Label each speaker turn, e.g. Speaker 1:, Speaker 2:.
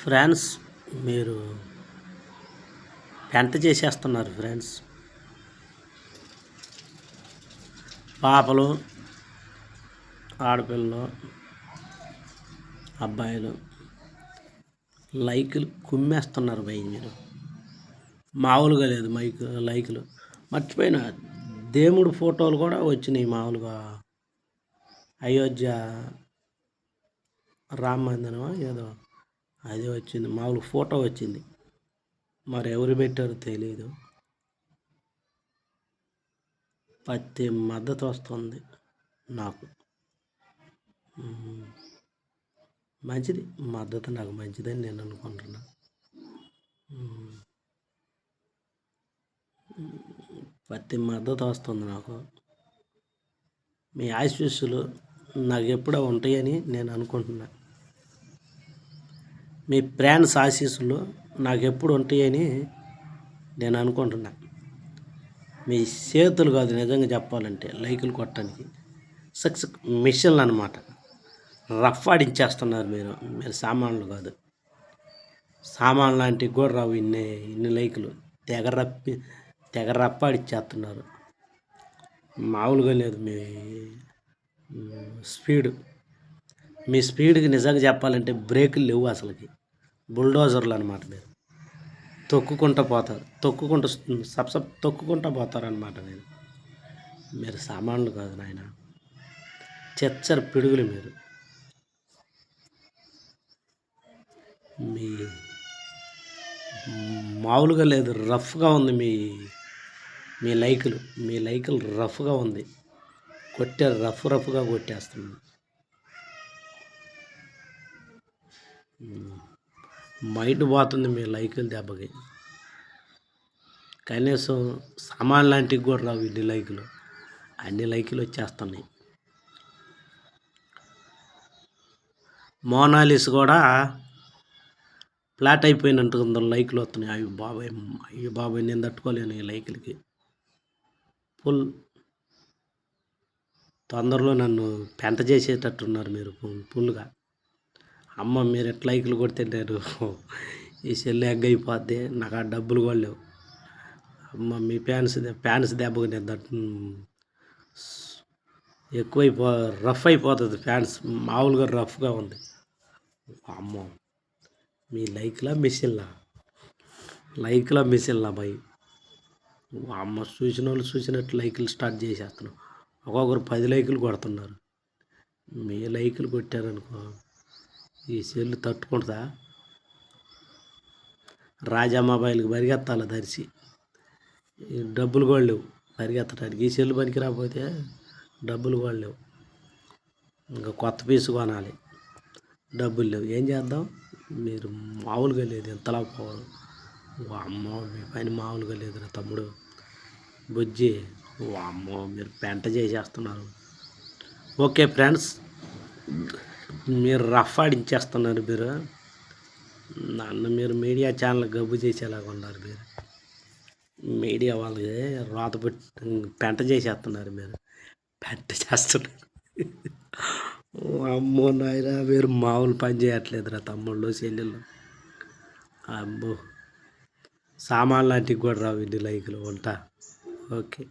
Speaker 1: Friends, మీరు పెంట చేసేస్తున్నారు ఫ్రెండ్స్. పాపలు, ఆడపిల్లలు, అబ్బాయిలు లైకులు కుమ్మేస్తున్నారు భయ్. మీరు మామూలుగా లేదు లైకులు. మర్చిపోయిన దేవుడు ఫోటోలు కూడా వచ్చినాయి మామూలుగా. అయోధ్య రామ మందిరం ఏదో అది వచ్చింది, మామూలు ఫోటో వచ్చింది. మరి ఎవరు పెట్టారో తెలియదు. ప్రతి మద్దతు వస్తుంది నాకు. మంచిది, మద్దతు నాకు మంచిదని నేను అనుకుంటున్నా. ప్రతి మద్దతు వస్తుంది నాకు. మీ ఆశీస్సులు నాకు ఎప్పుడో ఉంటాయని నేను అనుకుంటున్నా. మీ ఫ్రెండ్స్ ఆశీస్సులు నాకు ఎప్పుడు ఉంటాయని నేను అనుకుంటున్నా. మీ చేతులు కాదు నిజంగా చెప్పాలంటే లైకులు కొట్టడానికి మిషన్లు అనమాట. రఫ్ ఆడించేస్తున్నారు మీరు సామాన్లు కాదు. సామాన్లు లాంటివి కూడా రావు ఇన్ని లైకులు. తెగ రప్పాడిచ్చేస్తున్నారు. మామూలుగా లేదు మీ స్పీడ్కి నిజంగా చెప్పాలంటే బ్రేకులు లేవు అసలుకి. బుల్డోజర్లు అనమాట. మీరు తొక్కుకుంటూ పోతారు, తొక్కుకుంటూ పోతారనమాట. మీరు సామాన్లు కాదు నాయన, చెచ్చర పిడుగులు మీరు. మీ మామూలుగా లేదు, రఫ్గా ఉంది మీ లైకులు రఫ్గా ఉంది. కొట్టారు, రఫ్గా కొట్టేస్తుంది. మైండ్ పోతుంది మీ లైకులు దెబ్బకి. కనీసం సామాన్ లాంటివి కూడా రావు ఇన్ని లైకులు. అన్ని లైకులు వచ్చేస్తున్నాయి. మోనాలిస్ కూడా ఫ్లాట్ అయిపోయినట్టు లైకులు వస్తున్నాయి. అయ్యి బాబాయ్ నేను తట్టుకోలేను ఈ లైకులకి. తొందరలో నన్ను పెంట చేసేటట్టున్నారు మీరు ఫుల్గా. అమ్మ మీరు ఎట్లా లైకులు కొడితే నేను ఈ సెల్ ఎగ్ అయిపోద్ది. నాకు ఆ డబ్బులు కూడా లేవు. అమ్మ మీ ఫ్యాన్స్ దెబ్బకి నేను రఫ్ అయిపోతుంది. ఫ్యాన్స్ మామూలుగా రఫ్గా ఉంది. అమ్మ మీ లైక్లా మిషన్లా భయ్. అమ్మ చూసిన వాళ్ళు చూసినట్టు లైకులు స్టార్ట్ చేసేస్తున్నాం. ఒక్కొక్కరు 10 లైకులు కొడుతున్నారు. మీ లైకులు కొట్టారనుకో ఈ సెల్ తట్టుకుంటుందా? రాజా మొబైల్కి పరిగెత్తాలి ధరిసి. డబ్బులు కూడా లేవు పరిగెత్తడానికి. ఈ సెల్ పనికి రాకపోతే డబ్బులు కూడా లేవు. ఇంకా కొత్త పీసు కొనాలి, డబ్బులు లేవు. ఏం చేద్దాం? మీరు మామూలుగా లేదు, ఎంతలా పోవాలి. అమ్మో మీ పని మామూలుగా లేదురా తమ్ముడు. బుజ్జి అమ్మో మీరు పెంట చేసేస్తున్నారు. ఓకే ఫ్రెండ్స్, మీరు రఫ్ ఆడించేస్తున్నారు. మీరు మీడియా ఛానల్ గబ్బు చేసేలాగా ఉన్నారు. మీరు మీడియా వాళ్ళకి రోత పెంట చేసేస్తున్నారు. మీరు పెంట చేస్తున్నారు. అమ్మో నాయన మీరు మామూలు పని చేయట్లేదురా తమ్ముళ్ళు చెల్లెళ్ళు. అమ్మో సామాన్ లాంటివి కూడా రావు ఇన్ని లైకులు. ఉంటా. ఓకే.